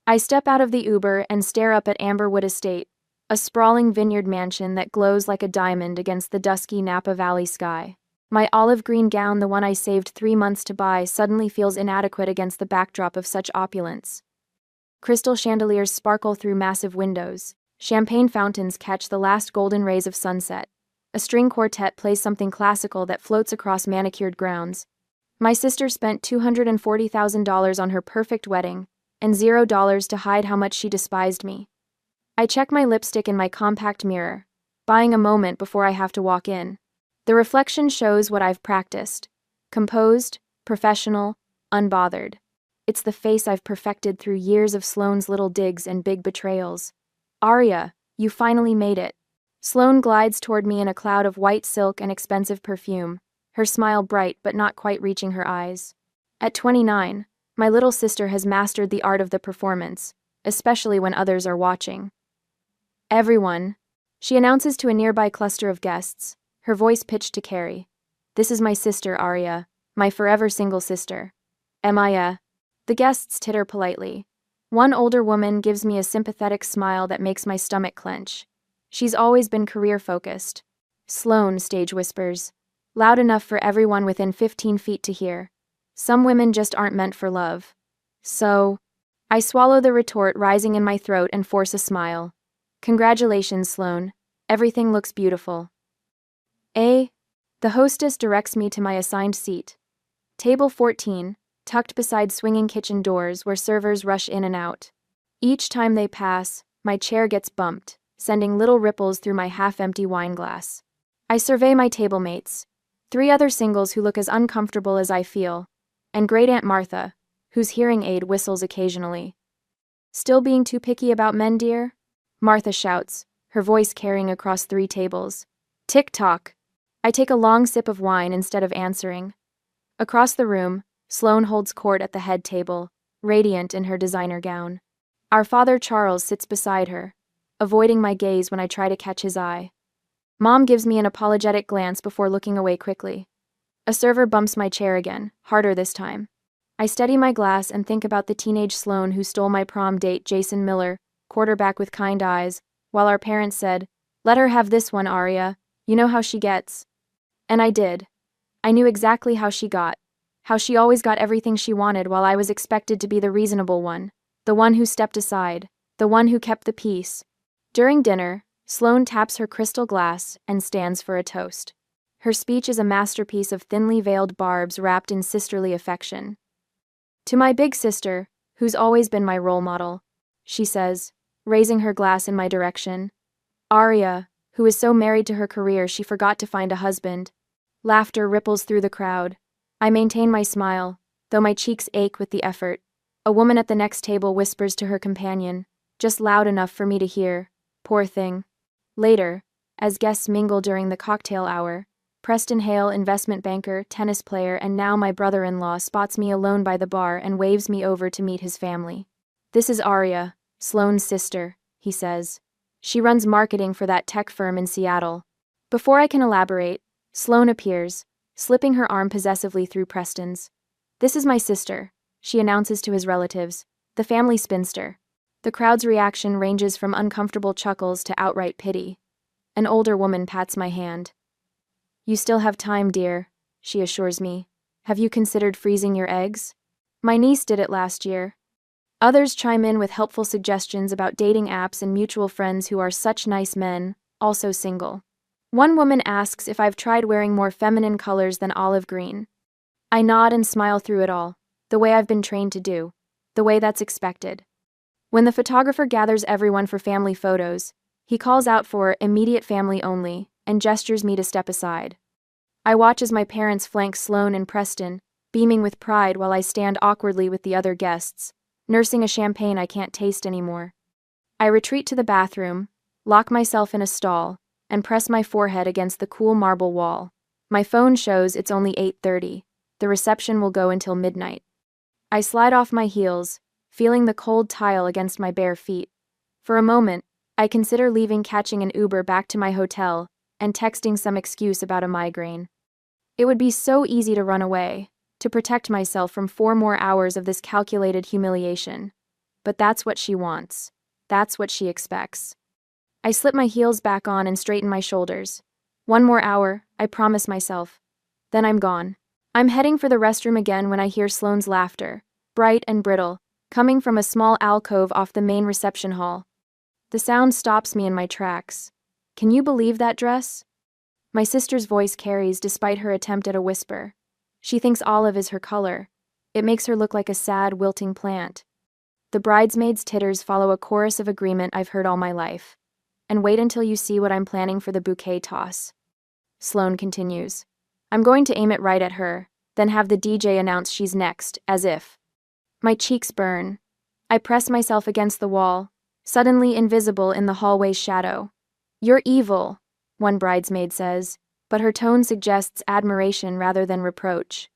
I step out of the Uber and stare up at Amberwood Estate, a sprawling vineyard mansion that glows like a diamond against the dusky Napa Valley sky. My olive green gown, the one I saved 3 months to buy, suddenly feels inadequate against the backdrop of such opulence. Crystal chandeliers sparkle through massive windows. Champagne fountains catch the last golden rays of sunset. A string quartet plays something classical that floats across manicured grounds. My sister spent $240,000 on her perfect wedding, and $0 to hide how much she despised me. I check my lipstick in my compact mirror, buying a moment before I have to walk in. The reflection shows what I've practiced. Composed, professional, unbothered. It's the face I've perfected through years of Sloane's little digs and big betrayals. Aria, you finally made it. Sloane glides toward me in a cloud of white silk and expensive perfume, her smile bright but not quite reaching her eyes. At 29, my little sister has mastered the art of the performance, especially when others are watching. Everyone, she announces to a nearby cluster of guests, her voice pitched to Carrie. This is my sister, Aria, my forever single sister. Mia. The guests titter politely. One older woman gives me a sympathetic smile that makes my stomach clench. She's always been career-focused. Sloane, stage whispers, loud enough for everyone within 15 feet to hear. Some women just aren't meant for love. So, I swallow the retort rising in my throat and force a smile. Congratulations, Sloane. Everything looks beautiful. The hostess directs me to my assigned seat. Table 14, tucked beside swinging kitchen doors where servers rush in and out. Each time they pass, my chair gets bumped, sending little ripples through my half-empty wine glass. I survey my table mates, 3 other singles who look as uncomfortable as I feel, and Great Aunt Martha, whose hearing aid whistles occasionally. Still being too picky about men, dear? Martha shouts, her voice carrying across 3 tables. Tick-tock. I take a long sip of wine instead of answering. Across the room, Sloane holds court at the head table, radiant in her designer gown. Our father Charles sits beside her, avoiding my gaze when I try to catch his eye. Mom gives me an apologetic glance before looking away quickly. A server bumps my chair again, harder this time. I steady my glass and think about the teenage Sloane who stole my prom date, Jason Miller, quarterback with kind eyes, while our parents said, "Let her have this one, Aria. You know how she gets." And I did. I knew exactly how she got. How she always got everything she wanted while I was expected to be the reasonable one, the one who stepped aside, the one who kept the peace. During dinner, Sloane taps her crystal glass and stands for a toast. Her speech is a masterpiece of thinly veiled barbs wrapped in sisterly affection. To my big sister, who's always been my role model, she says, raising her glass in my direction. Aria, who is so married to her career she forgot to find a husband. Laughter ripples through the crowd. I maintain my smile, though my cheeks ache with the effort. A woman at the next table whispers to her companion, just loud enough for me to hear. Poor thing. Later, as guests mingle during the cocktail hour, Preston Hale, investment banker, tennis player, and now my brother-in-law, spots me alone by the bar and waves me over to meet his family. This is Aria, Sloane's sister, he says. She runs marketing for that tech firm in Seattle. Before I can elaborate, Sloane appears, slipping her arm possessively through Preston's. This is my sister, she announces to his relatives, the family spinster. The crowd's reaction ranges from uncomfortable chuckles to outright pity. An older woman pats my hand. You still have time, dear, she assures me. Have you considered freezing your eggs? My niece did it last year. Others chime in with helpful suggestions about dating apps and mutual friends who are such nice men, also single. One woman asks if I've tried wearing more feminine colors than olive green. I nod and smile through it all, the way I've been trained to do, the way that's expected. When the photographer gathers everyone for family photos, he calls out for immediate family only and gestures me to step aside. I watch as my parents flank Sloane and Preston, beaming with pride while I stand awkwardly with the other guests, nursing a champagne I can't taste anymore. I retreat to the bathroom, lock myself in a stall, and press my forehead against the cool marble wall. My phone shows it's only 8:30. The reception will go until midnight. I slide off my heels, feeling the cold tile against my bare feet. For a moment, I consider leaving, catching an Uber back to my hotel, and texting some excuse about a migraine. It would be so easy to run away, to protect myself from 4 more hours of this calculated humiliation. But that's what she wants. That's what she expects. I slip my heels back on and straighten my shoulders. 1 more hour, I promise myself. Then I'm gone. I'm heading for the restroom again when I hear Sloane's laughter, bright and brittle, coming from a small alcove off the main reception hall. The sound stops me in my tracks. Can you believe that dress? My sister's voice carries despite her attempt at a whisper. She thinks olive is her color. It makes her look like a sad, wilting plant. The bridesmaids' titters follow a chorus of agreement I've heard all my life. And wait until you see what I'm planning for the bouquet toss. Sloane continues. I'm going to aim it right at her, then have the DJ announce she's next, as if. My cheeks burn. I press myself against the wall, suddenly invisible in the hallway's shadow. You're evil, one bridesmaid says, but her tone suggests admiration rather than reproach.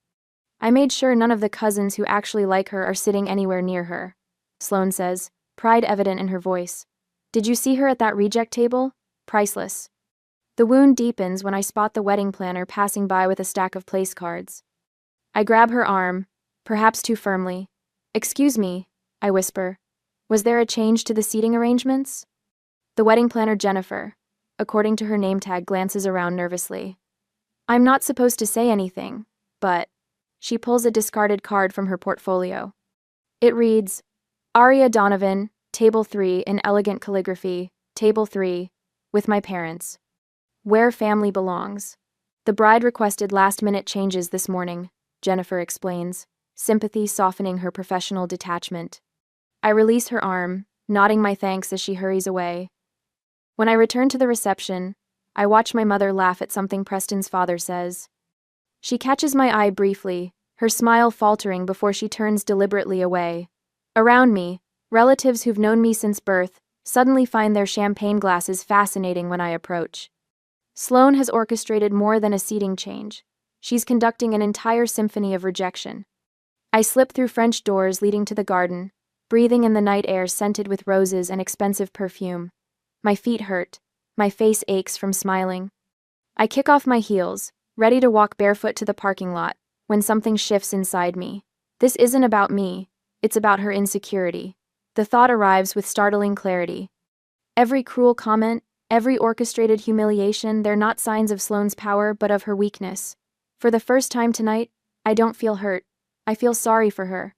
I made sure none of the cousins who actually like her are sitting anywhere near her, Sloane says, pride evident in her voice. Did you see her at that reject table? Priceless. The wound deepens when I spot the wedding planner passing by with a stack of place cards. I grab her arm, perhaps too firmly. Excuse me, I whisper. Was there a change to the seating arrangements? The wedding planner Jennifer, according to her name tag, glances around nervously. I'm not supposed to say anything, but... She pulls a discarded card from her portfolio. It reads, Aria Donovan, Table 3 in elegant calligraphy, Table 3, with my parents. Where family belongs. The bride requested last-minute changes this morning, Jennifer explains, sympathy softening her professional detachment. I release her arm, nodding my thanks as she hurries away. When I return to the reception, I watch my mother laugh at something Preston's father says. She catches my eye briefly, her smile faltering before she turns deliberately away. Around me, relatives who've known me since birth suddenly find their champagne glasses fascinating when I approach. Sloane has orchestrated more than a seating change. She's conducting an entire symphony of rejection. I slip through French doors leading to the garden, breathing in the night air scented with roses and expensive perfume. My feet hurt. My face aches from smiling. I kick off my heels, ready to walk barefoot to the parking lot, when something shifts inside me. This isn't about me. It's about her insecurity. The thought arrives with startling clarity. Every cruel comment, every orchestrated humiliation, they're not signs of Sloane's power but of her weakness. For the first time tonight, I don't feel hurt. I feel sorry for her.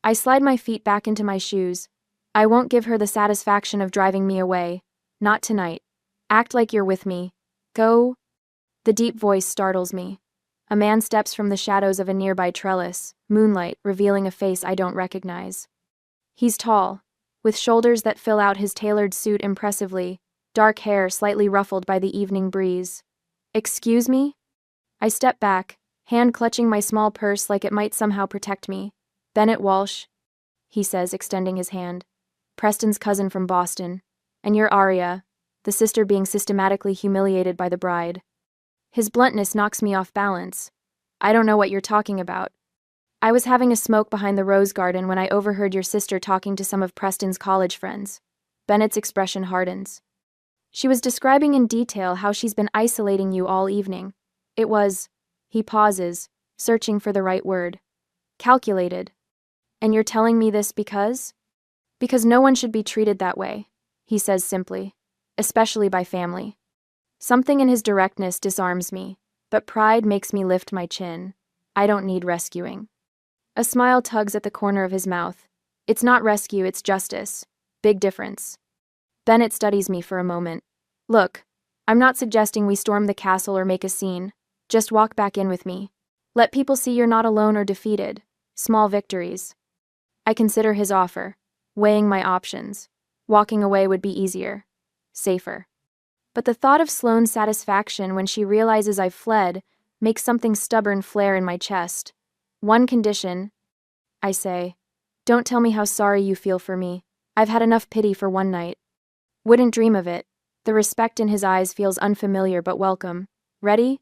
I slide my feet back into my shoes. I won't give her the satisfaction of driving me away. Not tonight. Act like you're with me. Go. The deep voice startles me. A man steps from the shadows of a nearby trellis, moonlight revealing a face I don't recognize. He's tall, with shoulders that fill out his tailored suit impressively, dark hair slightly ruffled by the evening breeze. Excuse me? I step back, hand clutching my small purse like it might somehow protect me. Bennett Walsh, he says, extending his hand. Preston's cousin from Boston. And you're Aria, the sister being systematically humiliated by the bride. His bluntness knocks me off balance. I don't know what you're talking about. I was having a smoke behind the rose garden when I overheard your sister talking to some of Preston's college friends. Bennett's expression hardens. She was describing in detail how she's been isolating you all evening. It was, he pauses, searching for the right word. Calculated. And you're telling me this because? Because no one should be treated that way, he says simply, especially by family. Something in his directness disarms me, but pride makes me lift my chin. I don't need rescuing. A smile tugs at the corner of his mouth. It's not rescue, it's justice. Big difference. Bennett studies me for a moment. Look, I'm not suggesting we storm the castle or make a scene. Just walk back in with me. Let people see you're not alone or defeated. Small victories. I consider his offer, weighing my options. Walking away would be easier. Safer. But the thought of Sloane's satisfaction when she realizes I've fled makes something stubborn flare in my chest. One condition, I say. Don't tell me how sorry you feel for me. I've had enough pity for one night. Wouldn't dream of it. The respect in his eyes feels unfamiliar but welcome. Ready?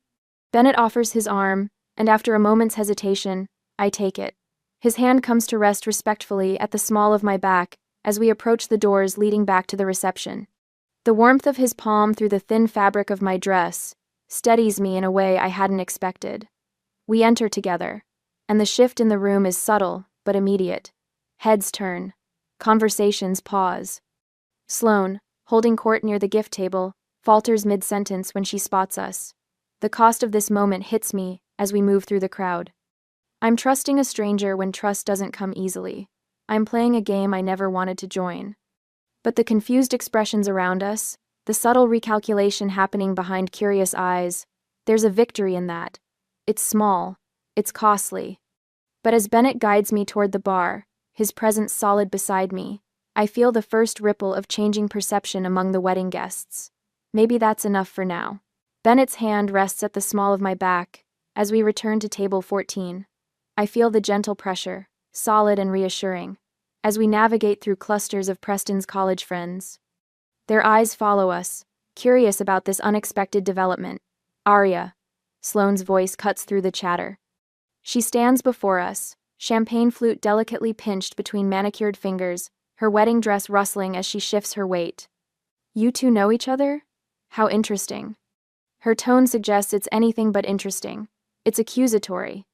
Bennett offers his arm, and after a moment's hesitation, I take it. His hand comes to rest respectfully at the small of my back as we approach the doors leading back to the reception. The warmth of his palm through the thin fabric of my dress steadies me in a way I hadn't expected. We enter together, and the shift in the room is subtle but immediate. Heads turn. Conversations pause. Sloane, holding court near the gift table, falters mid-sentence when she spots us. The cost of this moment hits me as we move through the crowd. I'm trusting a stranger when trust doesn't come easily. I'm playing a game I never wanted to join. But the confused expressions around us, the subtle recalculation happening behind curious eyes, there's a victory in that. It's small. It's costly. But as Bennett guides me toward the bar, his presence solid beside me, I feel the first ripple of changing perception among the wedding guests. Maybe that's enough for now. Bennett's hand rests at the small of my back as we return to table 14. I feel the gentle pressure, solid and reassuring, as we navigate through clusters of Preston's college friends. Their eyes follow us, curious about this unexpected development. Arya. Sloane's voice cuts through the chatter. She stands before us, champagne flute delicately pinched between manicured fingers, her wedding dress rustling as she shifts her weight. You two know each other? How interesting. Her tone suggests it's anything but interesting. It's accusatory.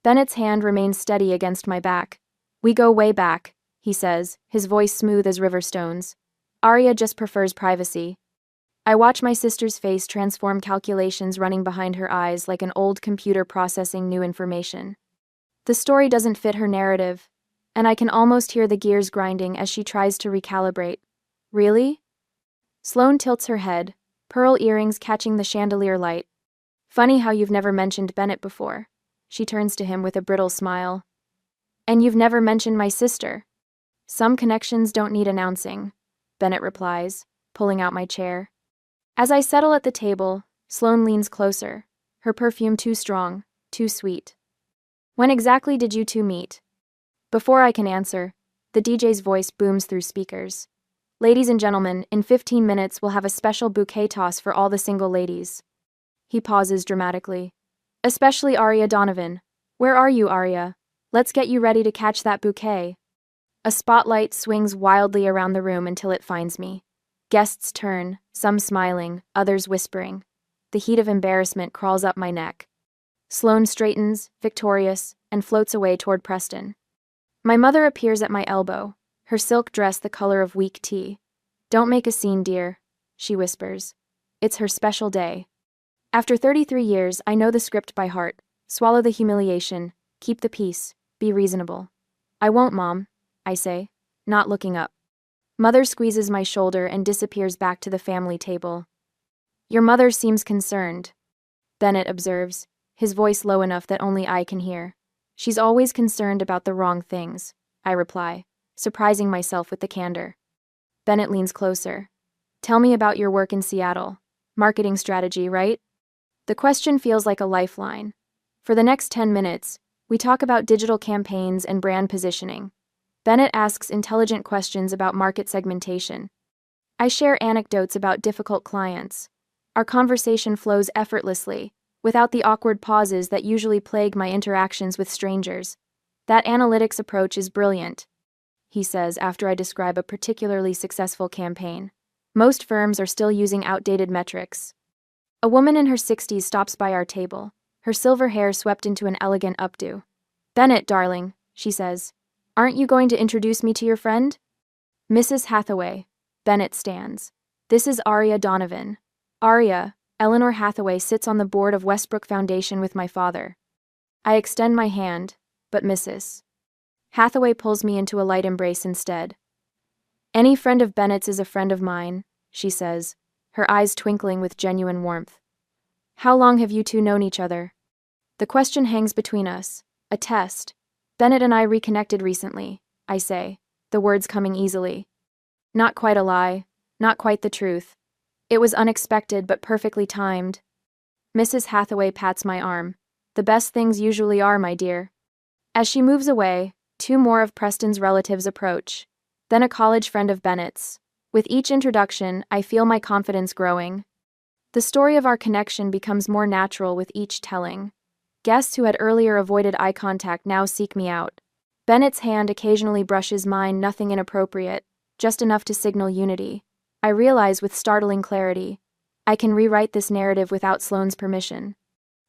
Bennett's hand remains steady against my back. We go way back, he says, his voice smooth as river stones. Arya just prefers privacy. I watch my sister's face transform, calculations running behind her eyes like an old computer processing new information. The story doesn't fit her narrative, and I can almost hear the gears grinding as she tries to recalibrate. Really? Sloane tilts her head, pearl earrings catching the chandelier light. Funny how you've never mentioned Bennett before. She turns to him with a brittle smile. And you've never mentioned my sister. Some connections don't need announcing, Bennett replies, pulling out my chair. As I settle at the table, Sloane leans closer, her perfume too strong, too sweet. When exactly did you two meet? Before I can answer, the DJ's voice booms through speakers. Ladies and gentlemen, in 15 minutes we'll have a special bouquet toss for all the single ladies. He pauses dramatically. Especially Arya Donovan. Where are you, Arya? Let's get you ready to catch that bouquet. A spotlight swings wildly around the room until it finds me. Guests turn, some smiling, others whispering. The heat of embarrassment crawls up my neck. Sloane straightens, victorious, and floats away toward Preston. My mother appears at my elbow, her silk dress the color of weak tea. Don't make a scene, dear, she whispers. It's her special day. After 33 years, I know the script by heart. Swallow the humiliation, keep the peace, be reasonable. I won't, Mom, I say, not looking up. Mother squeezes my shoulder and disappears back to the family table. Your mother seems concerned, Bennett observes, his voice low enough that only I can hear. She's always concerned about the wrong things, I reply, surprising myself with the candor. Bennett leans closer. Tell me about your work in Seattle. Marketing strategy, right? The question feels like a lifeline. For the next 10 minutes, we talk about digital campaigns and brand positioning. Bennett asks intelligent questions about market segmentation. I share anecdotes about difficult clients. Our conversation flows effortlessly, without the awkward pauses that usually plague my interactions with strangers. That analytics approach is brilliant, he says after I describe a particularly successful campaign. Most firms are still using outdated metrics. A woman in her 60s stops by our table, her silver hair swept into an elegant updo. Bennett, darling, she says, aren't you going to introduce me to your friend? Mrs. Hathaway. Bennett stands. This is Arya Donovan. Arya, Eleanor Hathaway sits on the board of Westbrook Foundation with my father. I extend my hand, but Mrs. Hathaway pulls me into a light embrace instead. Any friend of Bennett's is a friend of mine, she says, her eyes twinkling with genuine warmth. How long have you two known each other? The question hangs between us, a test. Bennett and I reconnected recently, I say, the words coming easily. Not quite a lie, not quite the truth. It was unexpected but perfectly timed. Mrs. Hathaway pats my arm. The best things usually are, my dear. As she moves away, two more of Preston's relatives approach, then a college friend of Bennett's. With each introduction, I feel my confidence growing. The story of our connection becomes more natural with each telling. Guests who had earlier avoided eye contact now seek me out. Bennett's hand occasionally brushes mine, nothing inappropriate, just enough to signal unity. I realize with startling clarity, I can rewrite this narrative without Sloane's permission.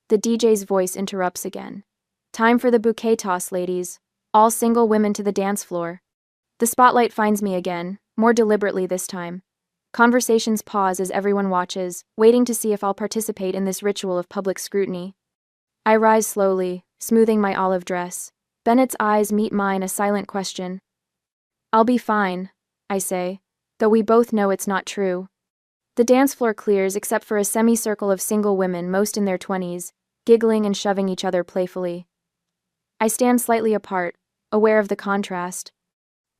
The DJ's voice interrupts again. Time for the bouquet toss, ladies. All single women to the dance floor. The spotlight finds me again, more deliberately this time. Conversations pause as everyone watches, waiting to see if I'll participate in this ritual of public scrutiny. I rise slowly, smoothing my olive dress. Bennett's eyes meet mine, a silent question. "I'll be fine," I say, though we both know it's not true. The dance floor clears except for a semicircle of single women, most in their 20s, giggling and shoving each other playfully. I stand slightly apart, aware of the contrast.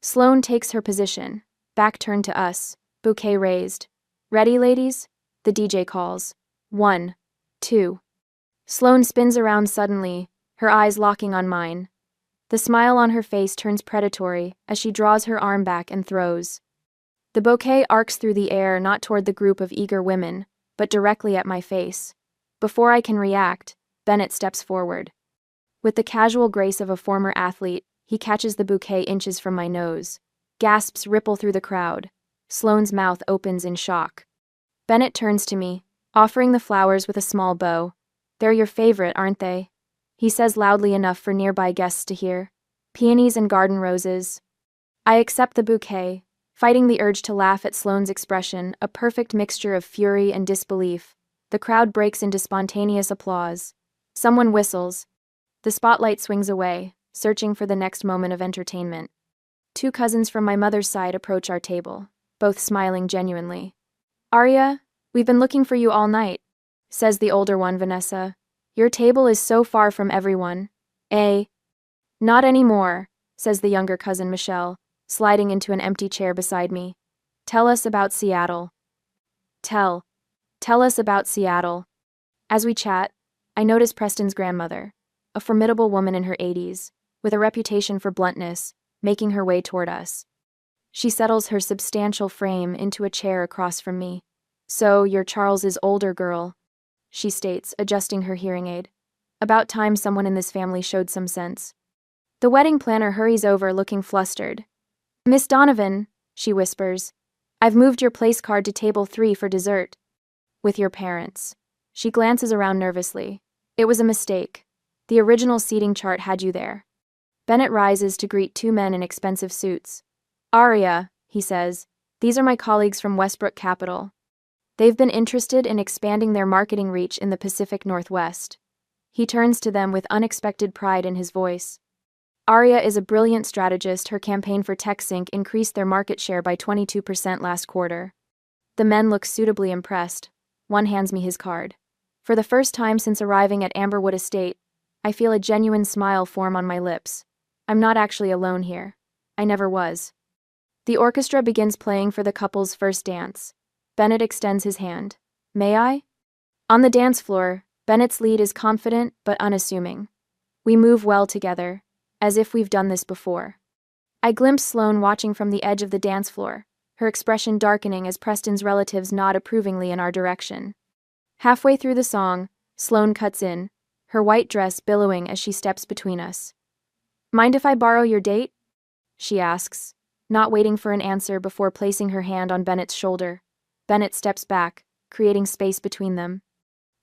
Sloane takes her position, back turned to us, bouquet raised. "Ready, ladies?" The DJ calls. 1, 2. Sloane spins around suddenly, her eyes locking on mine. The smile on her face turns predatory as she draws her arm back and throws. The bouquet arcs through the air, not toward the group of eager women, but directly at my face. Before I can react, Bennett steps forward. With the casual grace of a former athlete, he catches the bouquet inches from my nose. Gasps ripple through the crowd. Sloane's mouth opens in shock. Bennett turns to me, offering the flowers with a small bow. "They're your favorite, aren't they?" He says loudly enough for nearby guests to hear. "Peonies and garden roses." I accept the bouquet, fighting the urge to laugh at Sloane's expression, a perfect mixture of fury and disbelief. The crowd breaks into spontaneous applause. Someone whistles. The spotlight swings away, searching for the next moment of entertainment. 2 cousins from my mother's side approach our table, both smiling genuinely. "Arya, we've been looking for you all night," says the older one, Vanessa. "Your table is so far from everyone." "Eh?" "Not anymore," says the younger cousin, Michelle, sliding into an empty chair beside me. "Tell us about Seattle." Tell us about Seattle. As we chat, I notice Preston's grandmother, a formidable woman in her 80s, with a reputation for bluntness, making her way toward us. She settles her substantial frame into a chair across from me. "So, you're Charles's older girl," she states, adjusting her hearing aid. About time someone in this family showed some sense. The wedding planner hurries over, looking flustered. "Miss Donovan," she whispers, "I've moved your place card to table 3 for dessert." "With your parents." She glances around nervously. "It was a mistake. The original seating chart had you there." Bennett rises to greet 2 men in expensive suits. "Arya," he says, "these are my colleagues from Westbrook Capital. They've been interested in expanding their marketing reach in the Pacific Northwest." He turns to them with unexpected pride in his voice. "Arya is a brilliant strategist. Her campaign for TechSync increased their market share by 22% last quarter." The men look suitably impressed. One hands me his card. For the first time since arriving at Amberwood Estate, I feel a genuine smile form on my lips. I'm not actually alone here. I never was. The orchestra begins playing for the couple's first dance. Bennett extends his hand. "May I?" On the dance floor, Bennett's lead is confident but unassuming. We move well together, as if we've done this before. I glimpse Sloane watching from the edge of the dance floor, her expression darkening as Preston's relatives nod approvingly in our direction. Halfway through the song, Sloane cuts in, her white dress billowing as she steps between us. "Mind if I borrow your date?" she asks, not waiting for an answer before placing her hand on Bennett's shoulder. Bennett steps back, creating space between them.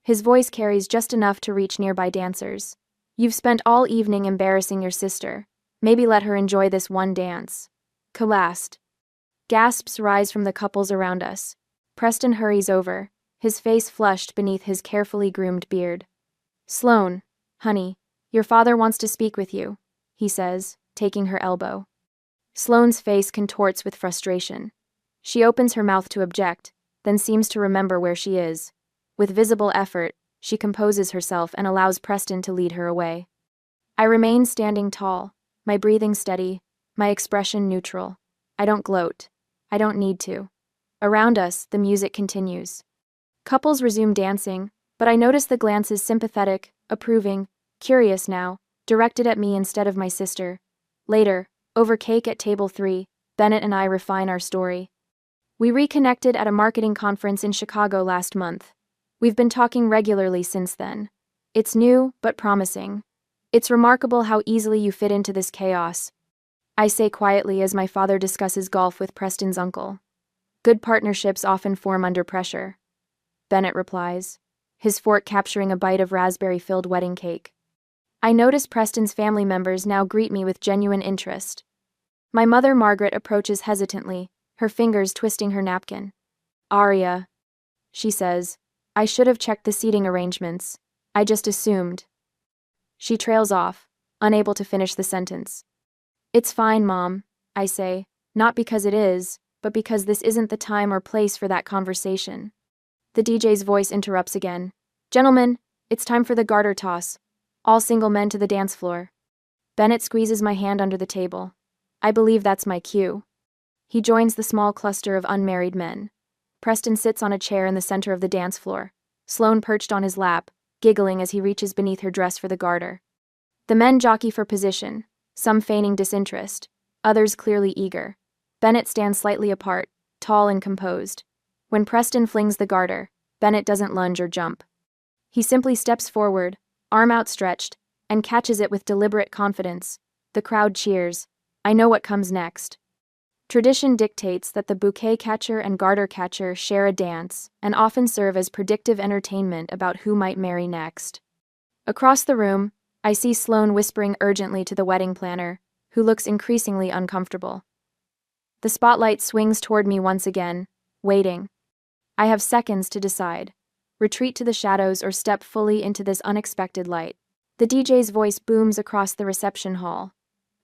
His voice carries just enough to reach nearby dancers. "You've spent all evening embarrassing your sister. Maybe let her enjoy this one dance." Collapsed. Gasps rise from the couples around us. Preston hurries over, his face flushed beneath his carefully groomed beard. "Sloane, honey, your father wants to speak with you," he says, taking her elbow. Sloane's face contorts with frustration. She opens her mouth to object, then seems to remember where she is. With visible effort, she composes herself and allows Preston to lead her away. I remain standing tall, my breathing steady, my expression neutral. I don't gloat. I don't need to. Around us, the music continues. Couples resume dancing, but I notice the glances sympathetic, approving, curious now, directed at me instead of my sister. Later, over cake at table 3, Bennett and I refine our story. We reconnected at a marketing conference in Chicago last month. We've been talking regularly since then. It's new, but promising. "It's remarkable how easily you fit into this chaos," I say quietly as my father discusses golf with Preston's uncle. "Good partnerships often form under pressure," Bennett replies, his fork capturing a bite of raspberry-filled wedding cake. I notice Preston's family members now greet me with genuine interest. My mother, Margaret, approaches hesitantly, her fingers twisting her napkin. "Arya," she says, "I should have checked the seating arrangements. I just assumed." She trails off, unable to finish the sentence. "It's fine, Mom," I say, not because it is, but because this isn't the time or place for that conversation. The DJ's voice interrupts again. "Gentlemen, it's time for the garter toss. All single men to the dance floor." Bennett squeezes my hand under the table. I believe that's my cue. He joins the small cluster of unmarried men. Preston sits on a chair in the center of the dance floor, Sloane perched on his lap, giggling as he reaches beneath her dress for the garter. The men jockey for position, some feigning disinterest, others clearly eager. Bennett stands slightly apart, tall and composed. When Preston flings the garter, Bennett doesn't lunge or jump. He simply steps forward, arm outstretched, and catches it with deliberate confidence. The crowd cheers. I know what comes next. Tradition dictates that the bouquet catcher and garter catcher share a dance and often serve as predictive entertainment about who might marry next. Across the room, I see Sloane whispering urgently to the wedding planner, who looks increasingly uncomfortable. The spotlight swings toward me once again, waiting. I have seconds to decide. Retreat to the shadows or step fully into this unexpected light. The DJ's voice booms across the reception hall.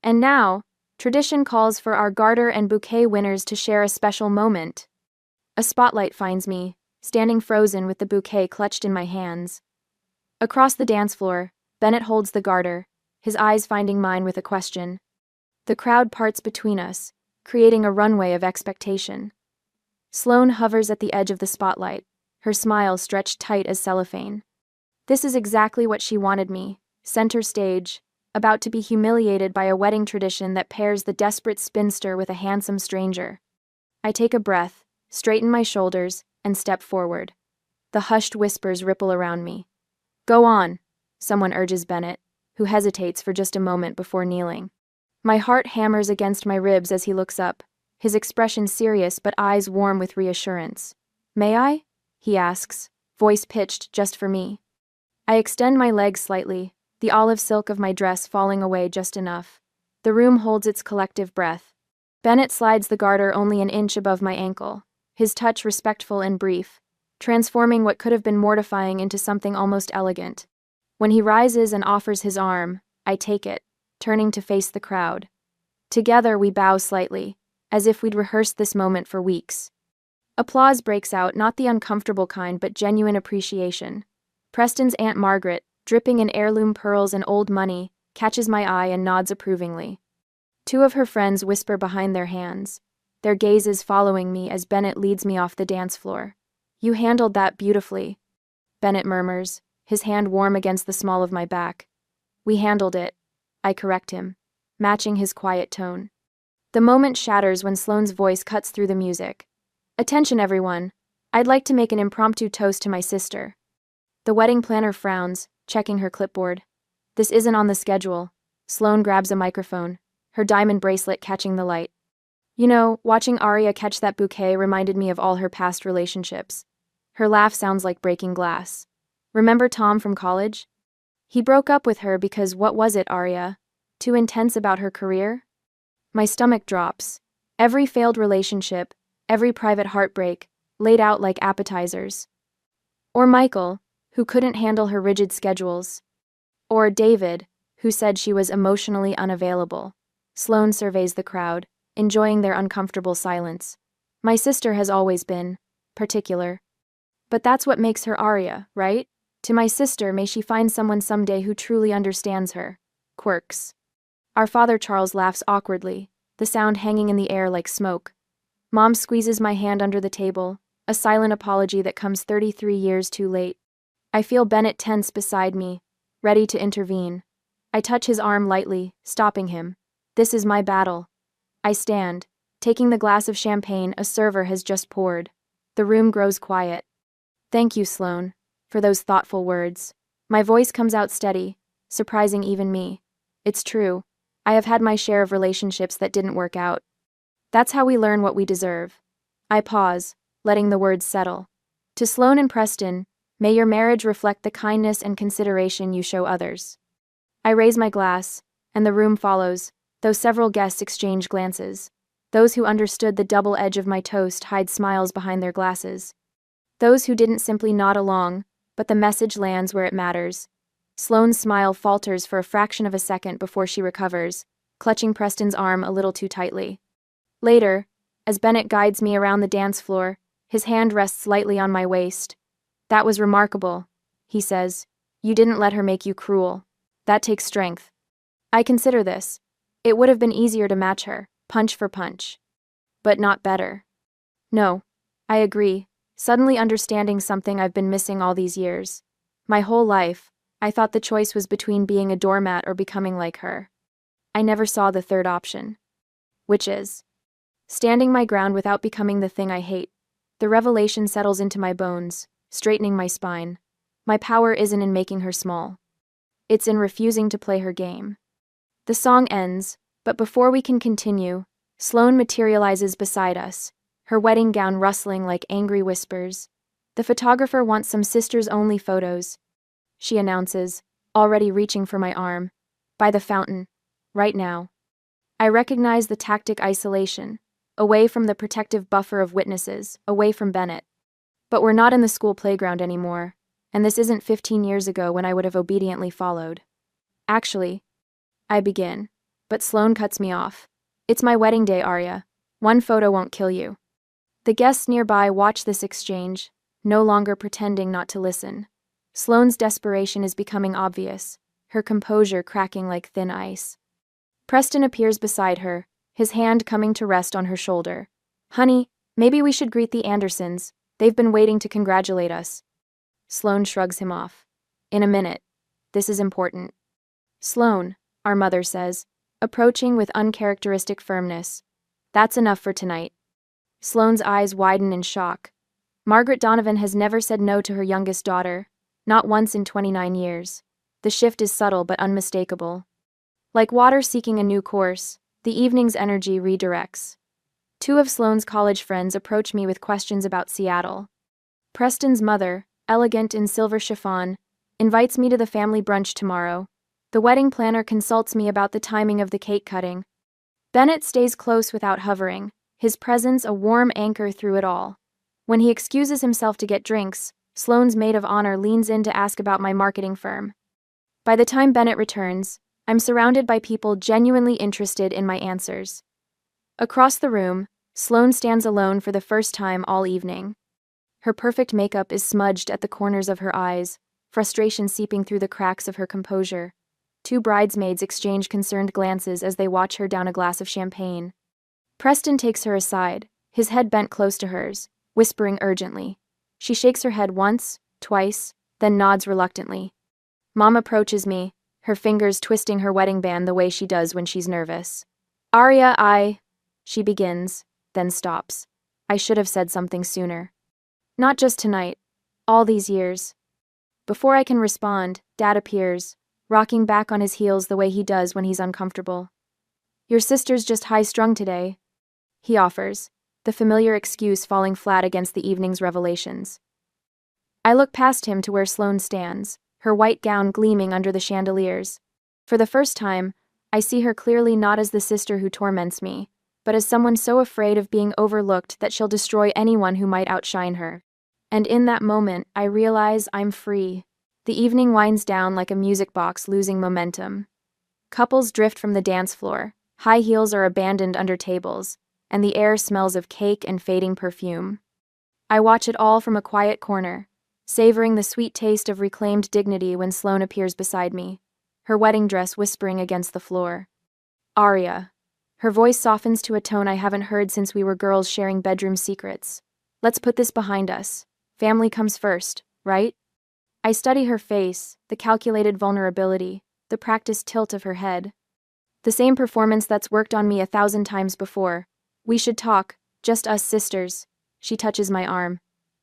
And now, tradition calls for our garter and bouquet winners to share a special moment. A spotlight finds me, standing frozen with the bouquet clutched in my hands. Across the dance floor, Bennett holds the garter, his eyes finding mine with a question. The crowd parts between us, creating a runway of expectation. Sloane hovers at the edge of the spotlight, her smile stretched tight as cellophane. This is exactly what she wanted me, center stage, about to be humiliated by a wedding tradition that pairs the desperate spinster with a handsome stranger. I take a breath, straighten my shoulders, and step forward. The hushed whispers ripple around me. "Go on," someone urges Bennett, who hesitates for just a moment before kneeling. My heart hammers against my ribs as he looks up, his expression serious but eyes warm with reassurance. "May I?" he asks, voice pitched just for me. I extend my legs slightly, the olive silk of my dress falling away just enough. The room holds its collective breath. Bennett slides the garter only an inch above my ankle, his touch respectful and brief, transforming what could have been mortifying into something almost elegant. When he rises and offers his arm, I take it, turning to face the crowd. Together we bow slightly, as if we'd rehearsed this moment for weeks. Applause breaks out, not the uncomfortable kind but genuine appreciation. Preston's Aunt Margaret, dripping in heirloom pearls and old money, catches my eye and nods approvingly. Two of her friends whisper behind their hands, their gazes following me as Bennett leads me off the dance floor. "You handled that beautifully," Bennett murmurs, his hand warm against the small of my back. "We handled it," I correct him, matching his quiet tone. The moment shatters when Sloane's voice cuts through the music. "Attention, everyone. I'd like to make an impromptu toast to my sister." The wedding planner frowns, checking her clipboard. "This isn't on the schedule." Sloane grabs a microphone, her diamond bracelet catching the light. "You know, watching Arya catch that bouquet reminded me of all her past relationships." Her laugh sounds like breaking glass. "Remember Tom from college? He broke up with her because what was it, Arya? Too intense about her career?" My stomach drops. Every failed relationship, every private heartbreak, laid out like appetizers. Or Michael, who couldn't handle her rigid schedules. Or David, who said she was emotionally unavailable. Sloane surveys the crowd, enjoying their uncomfortable silence. My sister has always been particular. But that's what makes her Arya, right? To my sister, may she find someone someday who truly understands her quirks. Our father Charles laughs awkwardly, the sound hanging in the air like smoke. Mom squeezes my hand under the table, a silent apology that comes 33 years too late. I feel Bennett tense beside me, ready to intervene. I touch his arm lightly, stopping him. This is my battle. I stand, taking the glass of champagne a server has just poured. The room grows quiet. "Thank you, Sloane, for those thoughtful words." My voice comes out steady, surprising even me. It's true. I have had my share of relationships that didn't work out. That's how we learn what we deserve. I pause, letting the words settle. To Sloane and Preston, may your marriage reflect the kindness and consideration you show others. I raise my glass, and the room follows, though several guests exchange glances. Those who understood the double edge of my toast hide smiles behind their glasses. Those who didn't simply nod along, but the message lands where it matters. Sloane's smile falters for a fraction of a second before she recovers, clutching Preston's arm a little too tightly. Later, as Bennett guides me around the dance floor, his hand rests lightly on my waist. "That was remarkable," he says. "You didn't let her make you cruel. That takes strength." I consider this. It would have been easier to match her, punch for punch. But not better. No, I agree, suddenly understanding something I've been missing all these years. My whole life, I thought the choice was between being a doormat or becoming like her. I never saw the third option. Which is standing my ground without becoming the thing I hate. The revelation settles into my bones, straightening my spine. My power isn't in making her small. It's in refusing to play her game. The song ends, but before we can continue, Sloane materializes beside us, her wedding gown rustling like angry whispers. "The photographer wants some sisters-only photos," she announces, already reaching for my arm. "By the fountain. Right now." I recognize the tactic: isolation, away from the protective buffer of witnesses, away from Bennett. But we're not in the school playground anymore, and this isn't 15 years ago when I would have obediently followed. "Actually," I begin, but Sloane cuts me off. "It's my wedding day, Arya. One photo won't kill you." The guests nearby watch this exchange, no longer pretending not to listen. Sloane's desperation is becoming obvious, her composure cracking like thin ice. Preston appears beside her, his hand coming to rest on her shoulder. "Honey, maybe we should greet the Andersons. They've been waiting to congratulate us." Sloane shrugs him off. "In a minute. This is important." "Sloane," our mother says, approaching with uncharacteristic firmness. "That's enough for tonight." Sloane's eyes widen in shock. Margaret Donovan has never said no to her youngest daughter, not once in 29 years. The shift is subtle but unmistakable. Like water seeking a new course, the evening's energy redirects. Two of Sloane's college friends approach me with questions about Seattle. Preston's mother, elegant in silver chiffon, invites me to the family brunch tomorrow. The wedding planner consults me about the timing of the cake cutting. Bennett stays close without hovering, his presence a warm anchor through it all. When he excuses himself to get drinks, Sloane's maid of honor leans in to ask about my marketing firm. By the time Bennett returns, I'm surrounded by people genuinely interested in my answers. Across the room, Sloane stands alone for the first time all evening. Her perfect makeup is smudged at the corners of her eyes, frustration seeping through the cracks of her composure. Two bridesmaids exchange concerned glances as they watch her down a glass of champagne. Preston takes her aside, his head bent close to hers, whispering urgently. She shakes her head once, twice, then nods reluctantly. Mom approaches me, her fingers twisting her wedding band the way she does when she's nervous. "Arya, she begins, then stops. I should have said something sooner. Not just tonight, all these years." Before I can respond, Dad appears, rocking back on his heels the way he does when he's uncomfortable. "Your sister's just high-strung today," he offers, the familiar excuse falling flat against the evening's revelations. I look past him to where Sloane stands, her white gown gleaming under the chandeliers. For the first time, I see her clearly not as the sister who torments me, but as someone so afraid of being overlooked that she'll destroy anyone who might outshine her. And in that moment, I realize I'm free. The evening winds down like a music box losing momentum. Couples drift from the dance floor, high heels are abandoned under tables, and the air smells of cake and fading perfume. I watch it all from a quiet corner, savoring the sweet taste of reclaimed dignity when Sloane appears beside me, her wedding dress whispering against the floor. "Arya." Her voice softens to a tone I haven't heard since we were girls sharing bedroom secrets. "Let's put this behind us. Family comes first, right?" I study her face, the calculated vulnerability, the practiced tilt of her head. The same performance that's worked on me 1,000 times before. "We should talk, just us sisters." She touches my arm.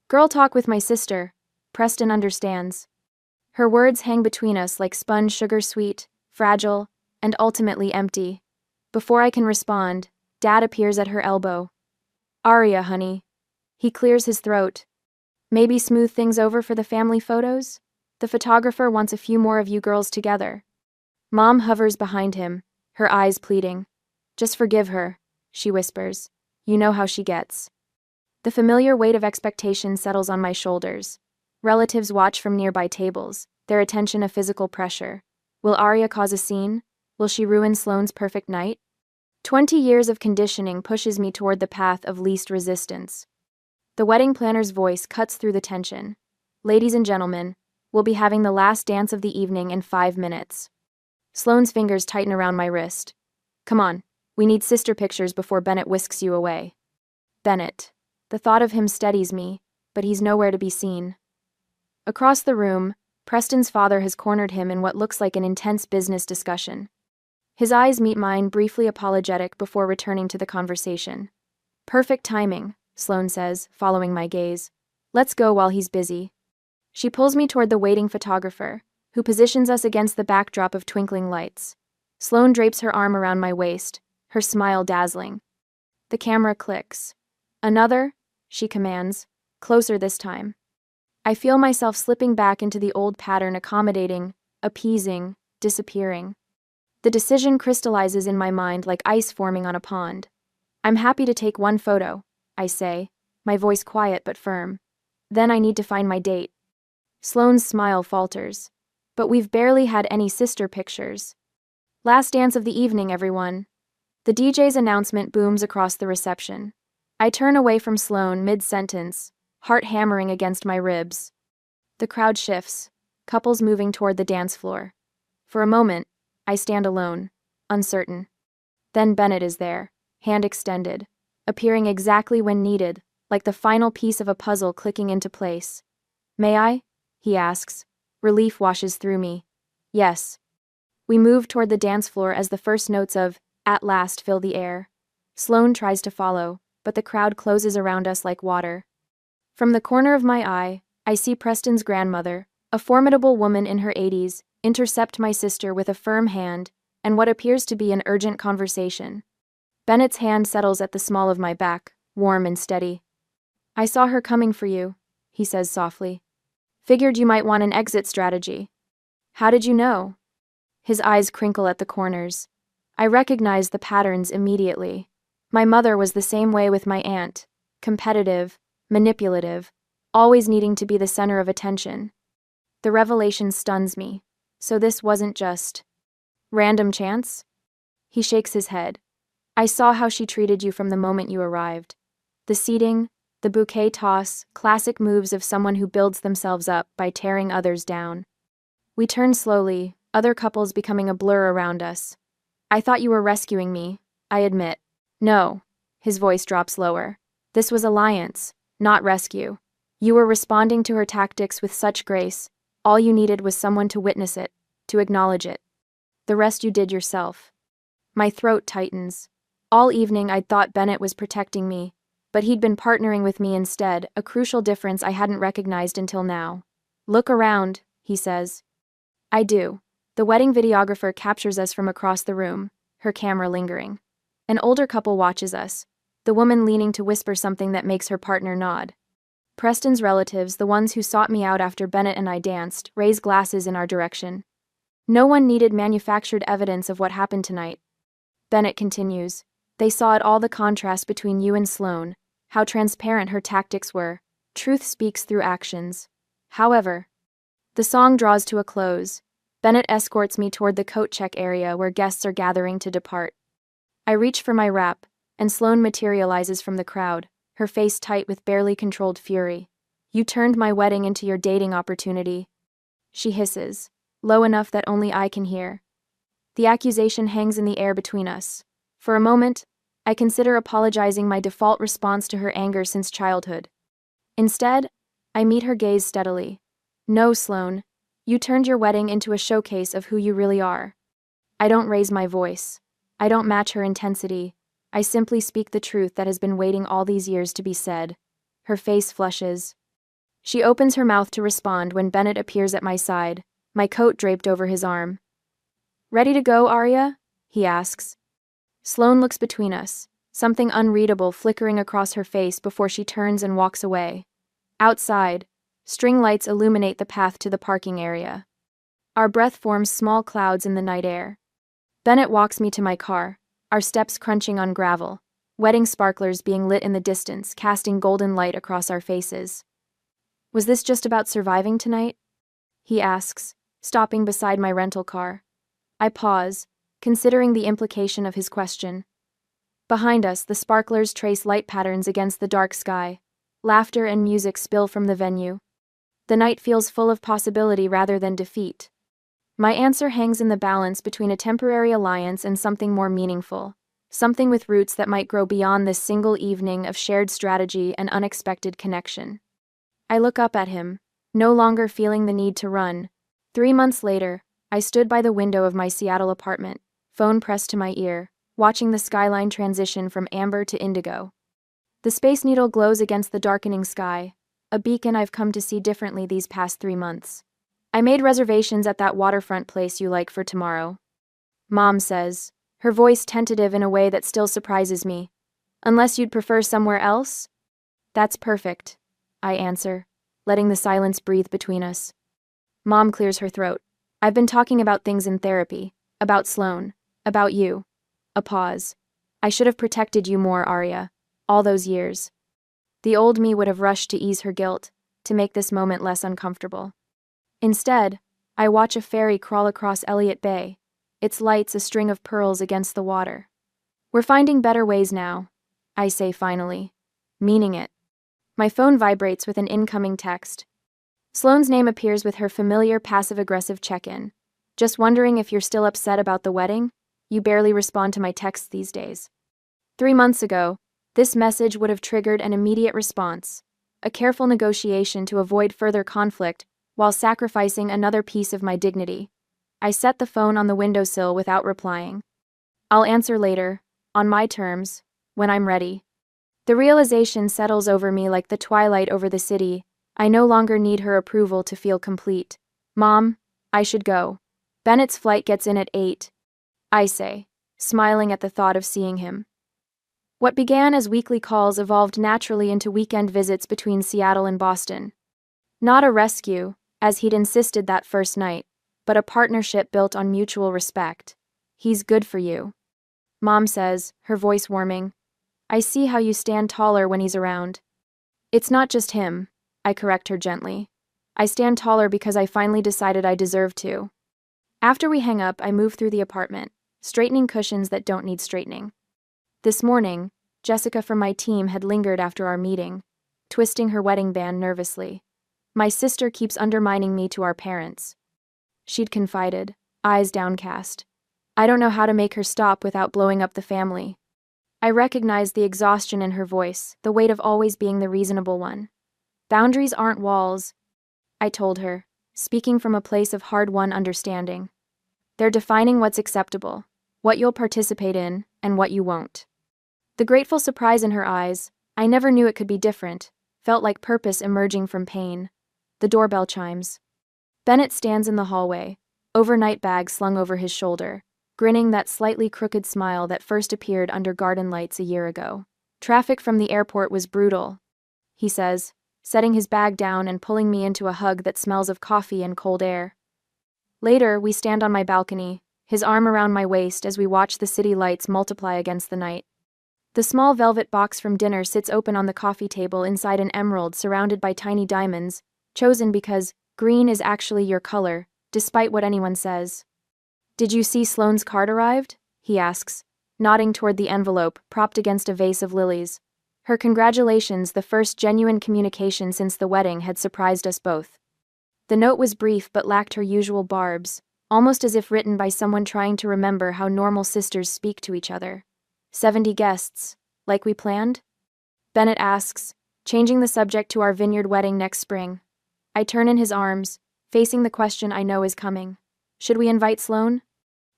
"Girl talk with my sister." Preston understands. Her words hang between us like sponge sugar sweet, fragile, and ultimately empty. Before I can respond, Dad appears at her elbow. "Arya, honey." He clears his throat. "Maybe smooth things over for the family photos? The photographer wants a few more of you girls together." Mom hovers behind him, her eyes pleading. Just forgive her, she whispers. You know how she gets. The familiar weight of expectation settles on my shoulders. Relatives watch from nearby tables, their attention a physical pressure. Will Arya cause a scene? Will she ruin Sloane's perfect night? 20 years of conditioning pushes me toward the path of least resistance. The wedding planner's voice cuts through the tension. Ladies and gentlemen, we'll be having the last dance of the evening in 5 minutes. Sloane's fingers tighten around my wrist. Come on, we need sister pictures before Bennett whisks you away. Bennett. The thought of him steadies me, but he's nowhere to be seen. Across the room, Preston's father has cornered him in what looks like an intense business discussion. His eyes meet mine, briefly apologetic before returning to the conversation. Perfect timing, Sloane says, following my gaze. Let's go while he's busy. She pulls me toward the waiting photographer, who positions us against the backdrop of twinkling lights. Sloane drapes her arm around my waist, her smile dazzling. The camera clicks. Another, she commands, closer this time. I feel myself slipping back into the old pattern, accommodating, appeasing, disappearing. The decision crystallizes in my mind like ice forming on a pond. I'm happy to take one photo, I say, my voice quiet but firm. Then I need to find my date. Sloane's smile falters. But we've barely had any sister pictures. Last dance of the evening, everyone. The DJ's announcement booms across the reception. I turn away from Sloane mid-sentence, heart hammering against my ribs. The crowd shifts, couples moving toward the dance floor. For a moment, I stand alone, uncertain. Then Bennett is there, hand extended, appearing exactly when needed, like the final piece of a puzzle clicking into place. May I? He asks. Relief washes through me. Yes. We move toward the dance floor as the first notes of "At Last" fill the air. Sloane tries to follow, but the crowd closes around us like water. From the corner of my eye, I see Preston's grandmother, a formidable woman in her 80s, intercept my sister with a firm hand and what appears to be an urgent conversation. Bennett's hand settles at the small of my back, warm and steady. I saw her coming for you, he says softly. Figured you might want an exit strategy. How did you know? His eyes crinkle at the corners. I recognize the patterns immediately. My mother was the same way with my aunt, competitive, manipulative, always needing to be the center of attention. The revelation stuns me. So this wasn't just random chance? He shakes his head. I saw how she treated you from the moment you arrived. The seating, the bouquet toss, classic moves of someone who builds themselves up by tearing others down. We turn slowly, other couples becoming a blur around us. I thought you were rescuing me, I admit. No. His voice drops lower. This was alliance, not rescue. You were responding to her tactics with such grace. All you needed was someone to witness it, to acknowledge it. The rest you did yourself. My throat tightens. All evening I'd thought Bennett was protecting me, but he'd been partnering with me instead, a crucial difference I hadn't recognized until now. Look around, he says. I do. The wedding videographer captures us from across the room, her camera lingering. An older couple watches us, the woman leaning to whisper something that makes her partner nod. Preston's relatives, the ones who sought me out after Bennett and I danced, raise glasses in our direction. No one needed manufactured evidence of what happened tonight. Bennett continues. They saw it all, the contrast between you and Sloane, how transparent her tactics were. Truth speaks through actions. However, the song draws to a close. Bennett escorts me toward the coat check area where guests are gathering to depart. I reach for my wrap, and Sloane materializes from the crowd, her face tight with barely controlled fury. You turned my wedding into your dating opportunity. She hisses, low enough that only I can hear. The accusation hangs in the air between us. For a moment, I consider apologizing, my default response to her anger since childhood. Instead, I meet her gaze steadily. No, Sloane, you turned your wedding into a showcase of who you really are. I don't raise my voice. I don't match her intensity. I simply speak the truth that has been waiting all these years to be said. Her face flushes. She opens her mouth to respond when Bennett appears at my side, my coat draped over his arm. Ready to go, Arya? He asks. Sloane looks between us, something unreadable flickering across her face before she turns and walks away. Outside, string lights illuminate the path to the parking area. Our breath forms small clouds in the night air. Bennett walks me to my car, our steps crunching on gravel, wedding sparklers being lit in the distance, casting golden light across our faces. Was this just about surviving tonight? He asks, stopping beside my rental car. I pause, considering the implication of his question. Behind us, the sparklers trace light patterns against the dark sky. Laughter and music spill from the venue. The night feels full of possibility rather than defeat. My answer hangs in the balance between a temporary alliance and something more meaningful, something with roots that might grow beyond this single evening of shared strategy and unexpected connection. I look up at him, no longer feeling the need to run. 3 months later, I stood by the window of my Seattle apartment, phone pressed to my ear, watching the skyline transition from amber to indigo. The Space Needle glows against the darkening sky, a beacon I've come to see differently these past 3 months. I made reservations at that waterfront place you like for tomorrow. Mom says, her voice tentative in a way that still surprises me. Unless you'd prefer somewhere else? That's perfect, I answer, letting the silence breathe between us. Mom clears her throat. I've been talking about things in therapy, about Sloan, about you. A pause. I should have protected you more, Arya, all those years. The old me would have rushed to ease her guilt, to make this moment less uncomfortable. Instead, I watch a ferry crawl across Elliott Bay, its lights a string of pearls against the water. We're finding better ways now, I say finally, meaning it. My phone vibrates with an incoming text. Sloane's name appears with her familiar passive-aggressive check-in. Just wondering if you're still upset about the wedding? You barely respond to my texts these days. 3 months ago, this message would have triggered an immediate response, a careful negotiation to avoid further conflict while sacrificing another piece of my dignity. I set the phone on the windowsill without replying. I'll answer later, on my terms, when I'm ready. The realization settles over me like the twilight over the city. I no longer need her approval to feel complete. Mom, I should go. Bennett's flight gets in at 8. I say, smiling at the thought of seeing him. What began as weekly calls evolved naturally into weekend visits between Seattle and Boston. Not a rescue, as he'd insisted that first night, but a partnership built on mutual respect. He's good for you. Mom says, her voice warming. I see how you stand taller when he's around. It's not just him, I correct her gently. I stand taller because I finally decided I deserve to. After we hang up, I move through the apartment, straightening cushions that don't need straightening. This morning, Jessica from my team had lingered after our meeting, twisting her wedding band nervously. My sister keeps undermining me to our parents. She'd confided, eyes downcast. I don't know how to make her stop without blowing up the family. I recognized the exhaustion in her voice, the weight of always being the reasonable one. Boundaries aren't walls, I told her, speaking from a place of hard-won understanding. They're defining what's acceptable, what you'll participate in, and what you won't. The grateful surprise in her eyes, I never knew it could be different, felt like purpose emerging from pain. The doorbell chimes. Bennett stands in the hallway, overnight bag slung over his shoulder, grinning that slightly crooked smile that first appeared under garden lights a year ago. Traffic from the airport was brutal, he says, setting his bag down and pulling me into a hug that smells of coffee and cold air. Later, we stand on my balcony, his arm around my waist as we watch the city lights multiply against the night. The small velvet box from dinner sits open on the coffee table inside an emerald surrounded by tiny diamonds, chosen because green is actually your color, despite what anyone says. Did you see Sloane's card arrived? He asks, nodding toward the envelope propped against a vase of lilies. Her congratulations, the first genuine communication since the wedding, had surprised us both. The note was brief but lacked her usual barbs, almost as if written by someone trying to remember how normal sisters speak to each other. 70 guests, like we planned? Bennett asks, changing the subject to our vineyard wedding next spring. I turn in his arms, facing the question I know is coming. Should we invite Sloane?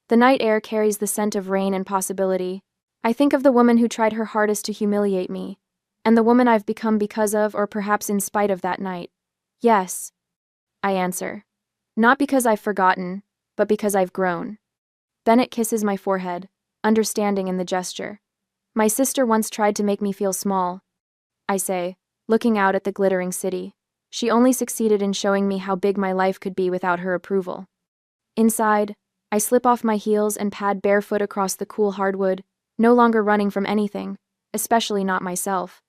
The night air carries the scent of rain and possibility. I think of the woman who tried her hardest to humiliate me, and the woman I've become because of, or perhaps in spite of, that night. Yes, I answer. Not because I've forgotten, but because I've grown. Bennett kisses my forehead, understanding in the gesture. My sister once tried to make me feel small, I say, looking out at the glittering city. She only succeeded in showing me how big my life could be without her approval. Inside, I slip off my heels and pad barefoot across the cool hardwood, no longer running from anything, especially not myself.